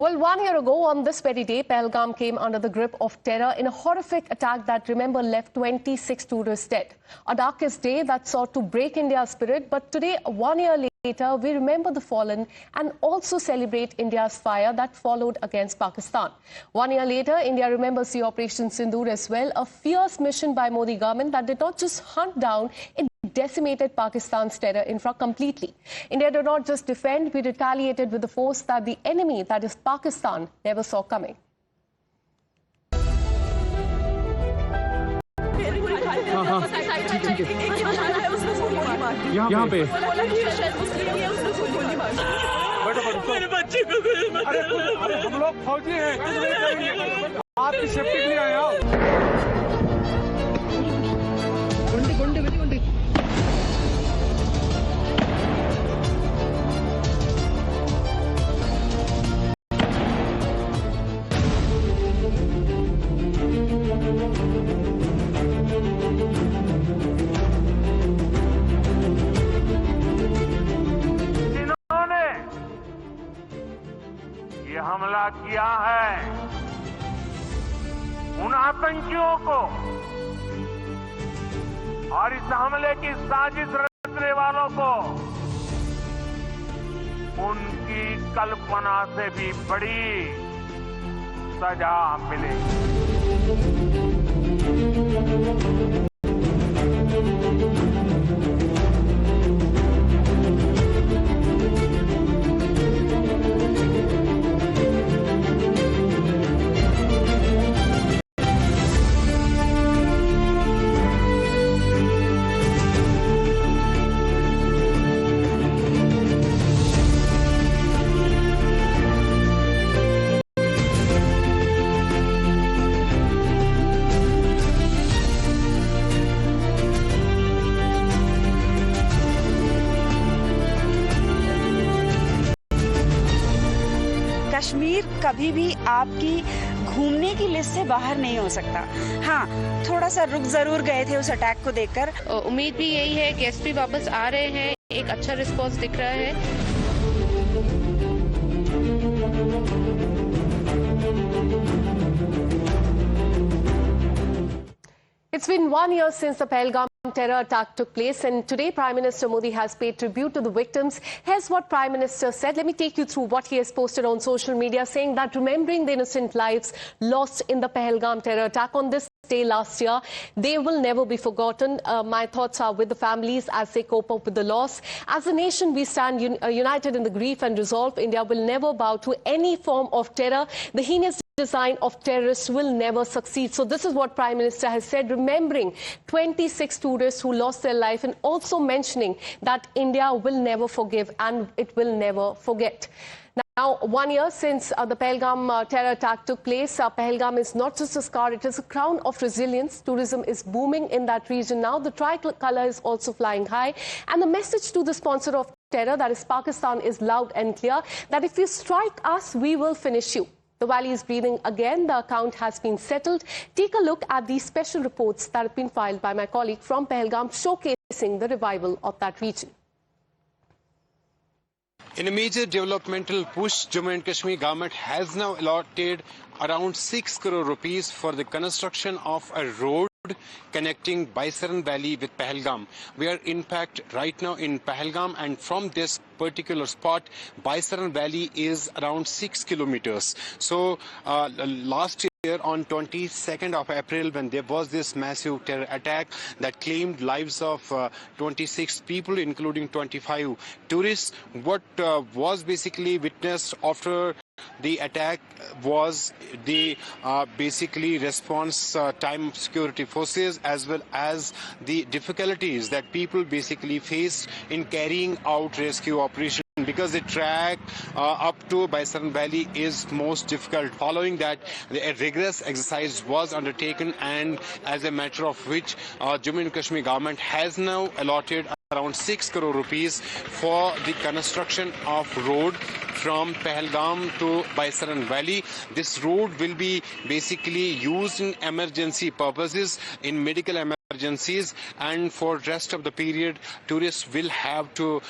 Well, 1 year ago on this very day, Pahalgam came under the grip of terror in a horrific attack that, remember, left 26 tourists dead. A darkest day that sought to break India's spirit, but today, 1 year later, we remember the fallen and also celebrate India's fire that followed against Pakistan. 1 year later, India remembers the Operation Sindoor as well, a fierce mission by Modi government that did not just hunt down, it decimated Pakistan's terror infra completely. India did not just defend, we retaliated with the force that the enemy, that is Pakistan, never saw coming. यहाँ पे अरे हम लोग फौजी हैं, आपकी safety के लिए आए हैं। ये हमला किया है, उन आतंकियों को और इस हमले की साजिश रचने वालों को उनकी कल्पना से भी बड़ी सजा मिलेगी। कश्मीर कभी भी आपकी घूमने की लिस्ट से बाहर नहीं हो सकता। हाँ, थोड़ा सा रुक जरूर गए थे उस अटैक को देखकर। उम्मीद भी यही है, गेस्ट भी वापस आ रहे हैं, एक अच्छा रिस्पॉन्स दिख रहा है। It's been 1 year since the Pahalgam terror attack took place, and today Prime Minister Modi has paid tribute to the victims. Here's what Prime Minister said. Let me take you through what he has posted on social media, saying that remembering the innocent lives lost in the Pahalgam terror attack on this day last year, they will never be forgotten. My thoughts are with the families as they cope up with the loss. As a nation, we stand united in the grief and resolve. India will never bow to any form of terror. The heinous design of terrorists will never succeed. So this is what Prime Minister has said, remembering 26 tourists who lost their life and also mentioning that India will never forgive and it will never forget. Now, 1 year since the Pahalgam terror attack took place, Pahalgam is not just a scar, it is a crown of resilience. Tourism is booming in that region now. The tricolour is also flying high. And the message to the sponsor of terror, that is Pakistan, is loud and clear, that if you strike us, we will finish you. The valley is breathing again. The account has been settled. Take a look at these special reports that have been filed by my colleague from Pahalgam, showcasing the revival of that region. In a major developmental push, Jammu and Kashmir government has now allotted around 6 crore rupees for the construction of a road connecting Baisaran Valley with Pahalgam. We are in fact right now in Pahalgam, and from this particular spot, Baisaran Valley is around 6 kilometers. So last year on 22nd of April, when there was this massive terror attack that claimed lives of 26 people, including 25 tourists, what was basically witnessed after the attack was the basically response time of security forces, as well as the difficulties that people basically face in carrying out rescue operation, because the track up to Baisaran Valley is most difficult. Following that, a rigorous exercise was undertaken, and as a matter of which Jammu and Kashmir government has now allotted around 6 crore rupees for the construction of road from Pahalgam to Baisaran Valley. This road will be basically used in emergency purposes, in medical emergency. emergencies, and for rest of the period tourists will have to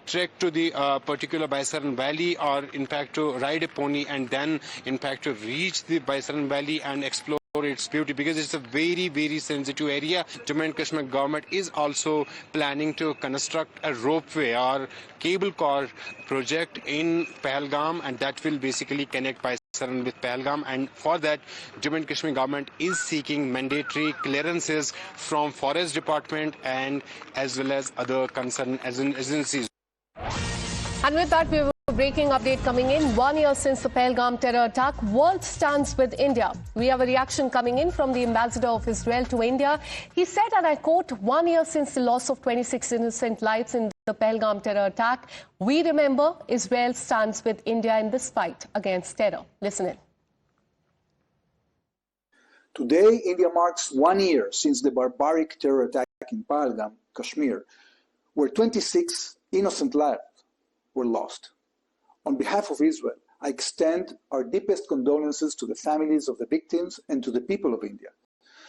trek to the particular Baisaran Valley, or in fact to ride a pony and then in fact to reach the Baisaran Valley and explore its beauty, because it's a very sensitive area. Jammu and Kashmir government is also planning to construct a ropeway or cable car project in Pahalgam, and that will basically connect Baisaran with Pahalgam, and for that Jammu and Kashmir government is seeking mandatory clearances from Forest Department and as well as other concerned agencies. And with that, we have a breaking update coming in. 1 year since the Pahalgam terror attack, world stands with India. We have a reaction coming in from the ambassador of Israel to India. He said, and I quote, 1 year since the loss of 26 innocent lives in the Pahalgam terror attack, we remember Israel stands with India in this fight against terror. Listen in. Today, India marks 1 year since the barbaric terror attack in Pahalgam, Kashmir, where 26 innocent lives were lost. On behalf of Israel, I extend our deepest condolences to the families of the victims and to the people of India.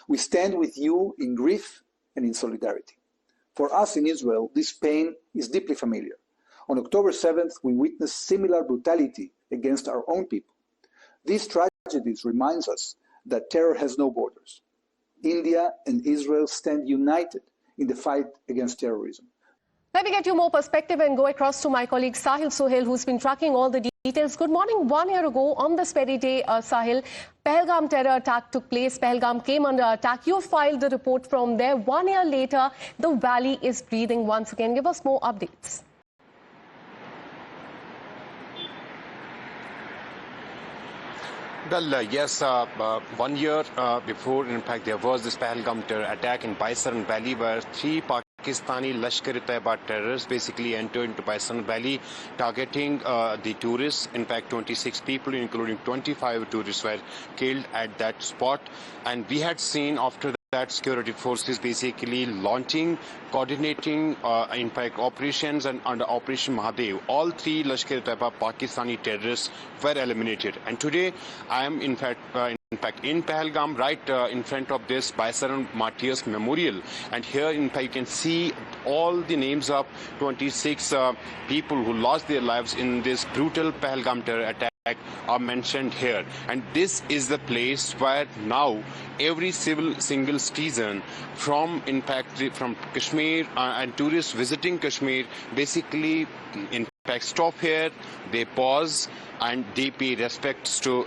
We stand with you in grief and in solidarity. For us in Israel, this pain is deeply familiar. On October 7th, we witnessed similar brutality against our own people. These tragedies remind us that terror has no borders. India and Israel stand united in the fight against terrorism. Let me get you more perspective and go across to my colleague Sahil Sohail, who's been tracking all the details. Good morning. 1 year ago, on this very day, Sahil, Pahalgam terror attack took place. Pahalgam came under attack. You filed the report from there. 1 year later, the valley is breathing once again. Give us more updates. Well, yes, 1 year before, in fact, there was this Pahalgam terror attack in Baisaran Valley, where 3 Pakistani Lashkar-e-Taiba terrorists basically entered into Baisaran Valley, targeting the tourists. In fact, 26 people, including 25 tourists, were killed at that spot. And we had seen after that security forces basically launching, coordinating, in fact, operations, and under Operation Mahadev, all 3 Lashkar-e-Taiba Pakistani terrorists were eliminated. And today, I am in fact in Pahalgam, right in front of this Baisaran Martyrs Memorial. And here, in fact, you can see all the names of 26 people who lost their lives in this brutal Pahalgam terror attack are mentioned here. And this is the place where now every single citizen from, in fact, from Kashmir and tourists visiting Kashmir basically, in fact, stop here, they pause, and they pay respects to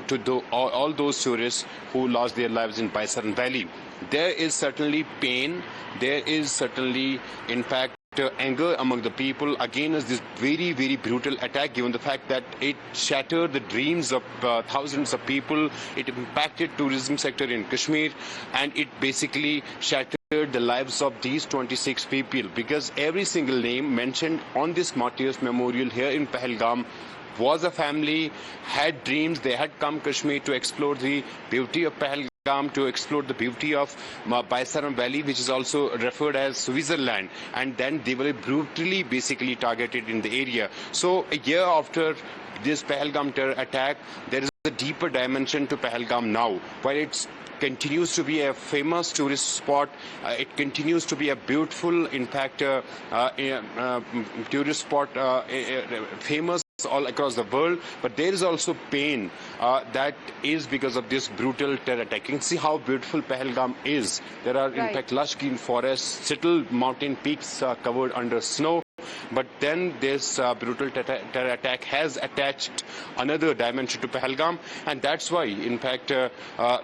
all those tourists who lost their lives in Baisaran Valley. There is certainly pain, there is certainly, in fact, anger among the people against this very brutal attack, given the fact that it shattered the dreams of thousands of people. It impacted tourism sector in Kashmir, and it basically shattered the lives of these 26 people, because every single name mentioned on this Martyrs Memorial here in Pahalgam was a family, had dreams. They had come Kashmir to explore the beauty of Pahalgam, to explore the beauty of Baisaran Valley, which is also referred as Switzerland, and then they were brutally basically targeted in the area. So a year after this Pahalgam terror attack, there is a deeper dimension to Pahalgam now, where it continues to be a famous tourist spot. It continues to be a beautiful, in fact, tourist spot, famous all across the world, but there is also pain that is because of this brutal terror attack. You can see how beautiful Pahalgam is. There are, in fact, lush green forests, settled mountain peaks covered under snow. But then this brutal terror attack has attached another dimension to Pahalgam, and that's why, in fact,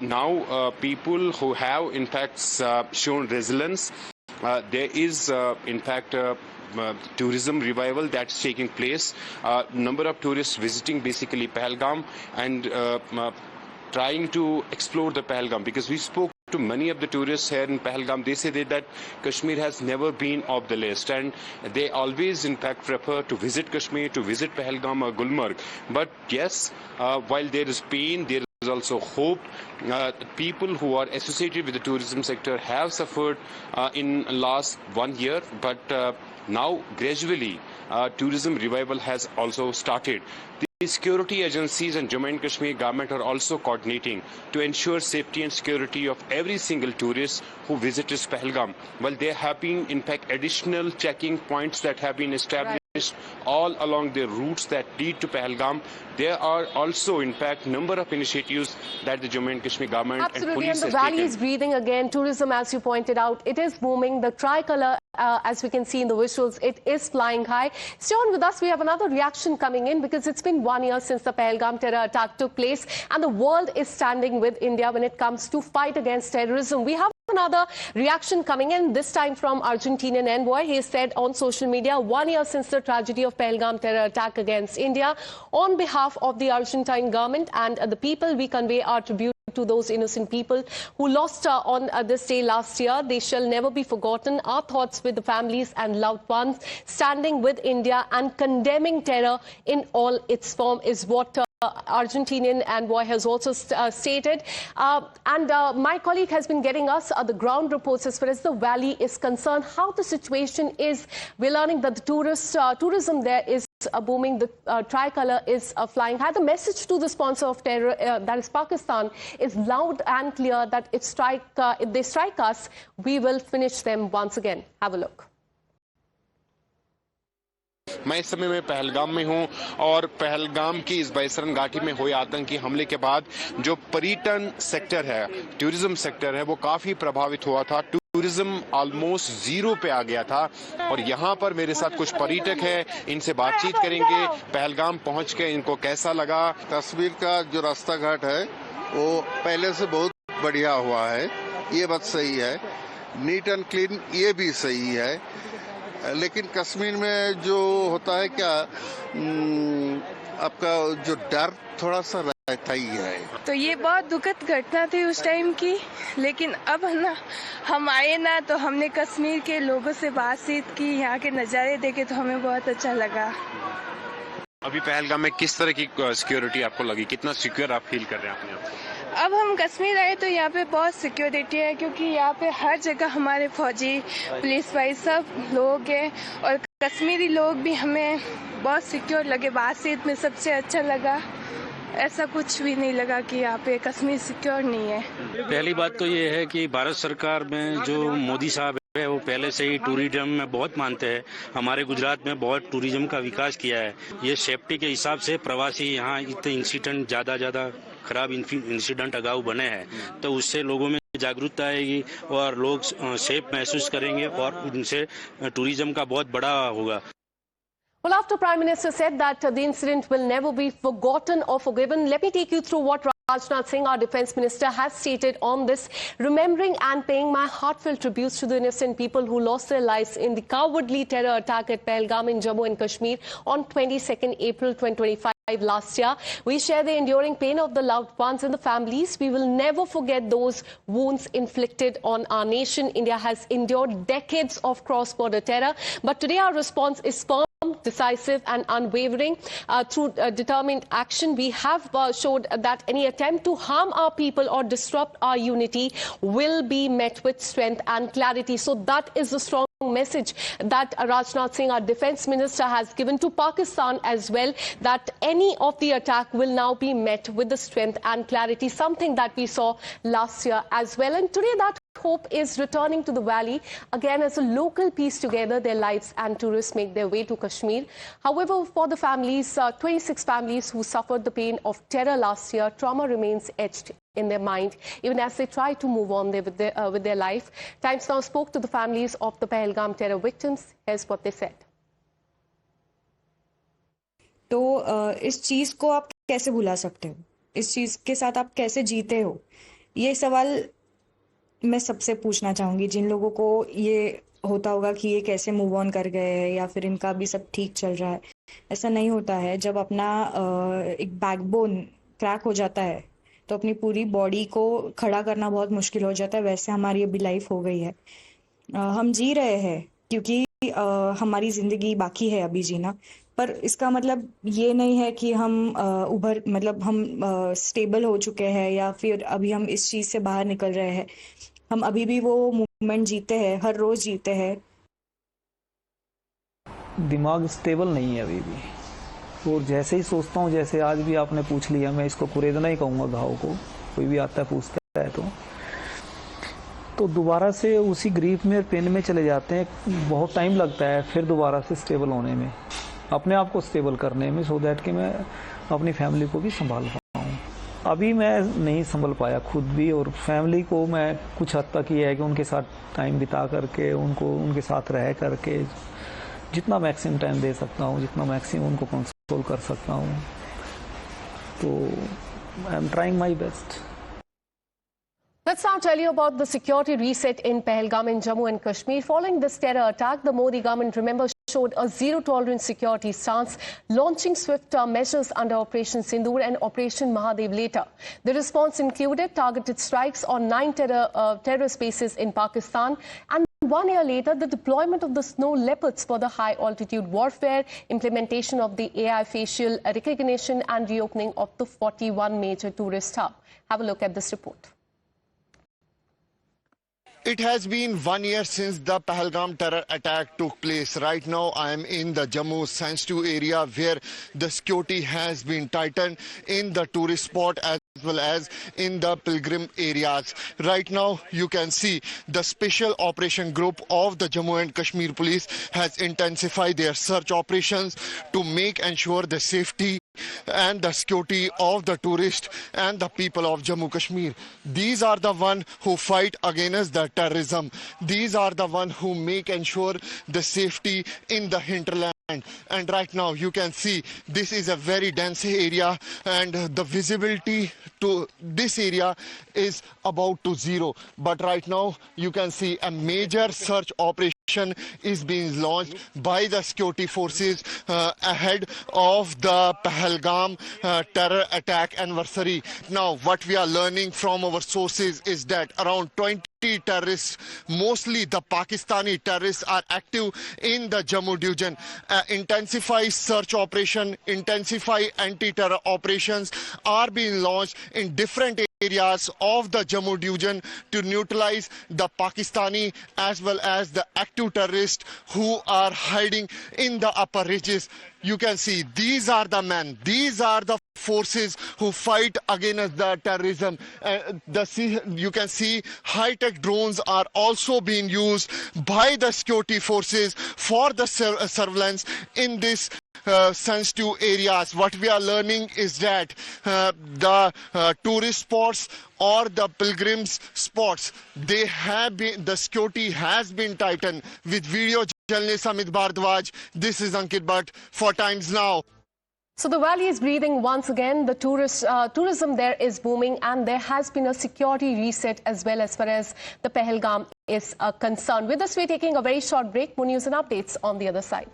now people who have, in fact, shown resilience, there is, in fact, tourism revival that's taking place. Number of tourists visiting basically Pahalgam and trying to explore the Pahalgam, because we spoke to many of the tourists here in Pahalgam. They say that Kashmir has never been off the list, and they always, in fact, prefer to visit Kashmir, to visit Pahalgam or Gulmarg. But yes, while there is pain, there is also hope. People who are associated with the tourism sector have suffered in last 1 year, but Now, gradually, tourism revival has also started. The security agencies and Jammu and Kashmir government are also coordinating to ensure safety and security of every single tourist who visits Pahalgam. Well, there have been, in fact, additional checking points that have been established all along the routes that lead to Pahalgam. There are also, in fact, number of initiatives that the Jammu and Kashmir government and Absolutely, police and the has valley taken. is breathing again. Tourism, as you pointed out, it is booming. The tricolour, as we can see in the visuals, it is flying high. Stay on with us. We have another reaction coming in because it's been 1 year since the Pahalgam terror attack took place, and the world is standing with India when it comes to fight against terrorism. We have another reaction coming in, this time from Argentinian envoy. He said on social media, 1 year since the tragedy of Pahalgam terror attack against India, on behalf of the Argentine government and the people, we convey our tribute to those innocent people who lost on this day last year. They shall never be forgotten. Our thoughts with the families and loved ones. Standing with India and condemning terror in all its form is what Argentinian envoy has also stated. My colleague has been getting us the ground reports as far as the valley is concerned, how the situation is. We're learning that the tourism there is booming. The tricolour is flying high. The message to the sponsor of terror, that is Pakistan, is loud and clear that if they strike us, we will finish them once again. Have a look. मैं इस समय में पहलगाम में हूं और पहलगाम की इस बैसरन घाटी में हुए आतंकी हमले के बाद जो पर्यटन सेक्टर है, टूरिज्म सेक्टर है, वो काफी प्रभावित हुआ था। टूरिज्म ऑलमोस्ट जीरो पे आ गया था और यहाँ पर मेरे साथ कुछ पर्यटक हैं, इनसे बातचीत करेंगे। पहलगाम पहुंच के इनको कैसा लगा? कश्मीर का जो रास्ता घाट है वो पहले से बहुत बढ़िया हुआ है, ये बात सही है। नीट एंड क्लीन ये भी सही है, लेकिन कश्मीर में जो होता है क्या, आपका जो डर थोड़ा सा रहता ही है। तो ये बहुत दुखद घटना थी उस टाइम की, लेकिन अब ना हम आए ना तो हमने कश्मीर के लोगों से बातचीत की, यहाँ के नज़ारे देखे तो हमें बहुत अच्छा लगा। अभी पहलगाम में किस तरह की सिक्योरिटी आपको लगी? कितना सिक्योर आप फील कर रहे हैं अपने आप को? अब हम कश्मीर आए तो यहाँ पे बहुत सिक्योरिटी है, क्योंकि यहाँ पे हर जगह हमारे फौजी, पुलिस भाई सब लोग हैं और कश्मीरी लोग भी हमें बहुत सिक्योर लगे। बातचीत में सबसे अच्छा लगा, ऐसा कुछ भी नहीं लगा कि यहाँ पे कश्मीर सिक्योर नहीं है। पहली बात तो ये है कि भारत सरकार में जो मोदी साहब है वो पहले से ही टूरिज्म में बहुत मानते हैं। हमारे गुजरात में बहुत टूरिज्म का विकास किया है। ये सेफ्टी के हिसाब से प्रवासी यहाँ इतने इंसिडेंट ज्यादा खराब इंसिडेंट अगाऊ बने हैं, तो उससे लोगों में जागरूकता आएगी और लोग सेफ महसूस करेंगे और उनसे टूरिज्म का बहुत बड़ा होगा। Well, after Prime Minister said that the incident will never be forgotten or forgiven, let me take you through what Rajnath Singh, our Defence Minister, has stated on this, remembering and paying my heartfelt tributes to the innocent people who lost their lives in the cowardly terror attack at Pahalgam in Jammu and Kashmir on 22nd April 2025 last year. We share the enduring pain of the loved ones and the families. We will never forget those wounds inflicted on our nation. India has endured decades of cross-border terror, but today our response is firm, decisive and unwavering. Through determined action, we have showed that any attempt to harm our people or disrupt our unity will be met with strength and clarity. So that is the strong message that Rajnath Singh, our Defence Minister, has given to Pakistan as well, that any of the attack will now be met with the strength and clarity, something that we saw last year as well. And today that hope is returning to the valley again as a local piece together their lives and tourists make their way to Kashmir. However, for the families, 26 families who suffered the pain of terror last year, trauma remains etched in their mind even as they try to move on with their life. Times Now spoke to the families of the Pahalgam terror victims. Here's what they said. तो इस चीज को आप कैसे भुला सकते हो? इस चीज के साथ आप कैसे जीते हो? ये सवाल मैं सबसे पूछना चाहूंगी जिन लोगों को ये होता होगा कि ये कैसे मूव ऑन कर गए हैं या फिर इनका भी सब ठीक चल रहा है। ऐसा नहीं होता है। जब अपना एक बैकबोन क्रैक हो जाता है तो अपनी पूरी बॉडी को खड़ा करना बहुत मुश्किल हो जाता है। वैसे हमारी अभी लाइफ हो गई है। हम जी रहे हैं क्योंकि हमारी जिंदगी बाकी है अभी जीना, पर इसका मतलब ये नहीं है कि हम हम स्टेबल हो चुके हैं या फिर अभी हम इस चीज से बाहर निकल रहे हैं। हम अभी भी वो मूवमेंट जीते हैं, हर रोज जीते हैं। दिमाग स्टेबल नहीं है अभी भी। और जैसे ही सोचता हूँ, जैसे आज भी आपने पूछ लिया, मैं इसको कुरेदना ही कहूँगा घाव को, कोई भी आता है पूछता है तो दोबारा से उसी ग्रीफ में, पेन में चले जाते हैं। बहुत टाइम लगता है फिर दोबारा से स्टेबल होने में, अपने आप को स्टेबल करने में, सो दैट कि मैं अपनी फैमिली को भी संभाल पाऊँ। अभी मैं नहीं संभल पाया खुद भी, और फैमिली को मैं कुछ हद तक ये है कि उनके साथ टाइम बिता करके, उनके साथ रह करके जितना मैक्सिमम टाइम दे सकता हूँ, जितना मैक्सिमम उनको कंसोल कर सकता हूँ, तो I am trying my best. Let's now tell you about the security reset in Pahalgam in Jammu and Kashmir. Following this terror attack, the Modi government, remember, showed a zero-tolerance security stance, launching swift measures under Operation Sindoor and Operation Mahadev later. The response included targeted strikes on 9 terrorist bases in Pakistan, and 1 year later, the deployment of the snow leopards for the high-altitude warfare, implementation of the AI facial recognition, and reopening of the 41 major tourist hub. Have a look at this report. It has been 1 year since the Pahalgam terror attack took place. Right now, I am in the Jammu sensitive area where the security has been tightened in the tourist spot as well as in the pilgrim areas. Right now, you can see the special operation group of the Jammu and Kashmir police has intensified their search operations to make ensure the safety and the security of the tourists and the people of Jammu Kashmir. These are the one who fight against the terrorism. These are the one who make ensure the safety in the hinterland. And right now you can see this is a very dense area, and the visibility to this area is about to zero. But right now you can see a major search operation is being launched by the security forces ahead of the Pahalgam terror attack anniversary. Now what we are learning from our sources is that around 20 terrorists, mostly the Pakistani terrorists, are active in the Jammu division. Intensify search operation, intensify anti-terror operations are being launched in different areas of the Jammu division to neutralize the Pakistani as well as the active terrorists who are hiding in the upper ridges. You can see these are the men, these are the forces who fight against the terrorism. You can see high-tech drones are also being used by the security forces for the surveillance in this sensitive areas. What we are learning is that the tourist spots or the pilgrims spots, they have been, the security has been tightened. With video journalist Amit Bhardwaj, this is Ankit Bhatt for Times Now. So the valley is breathing once again. The tourism there is booming, and there has been a security reset as well as far as the Pahalgam is concerned. With this, we're taking a very short break. More news and updates on the other side.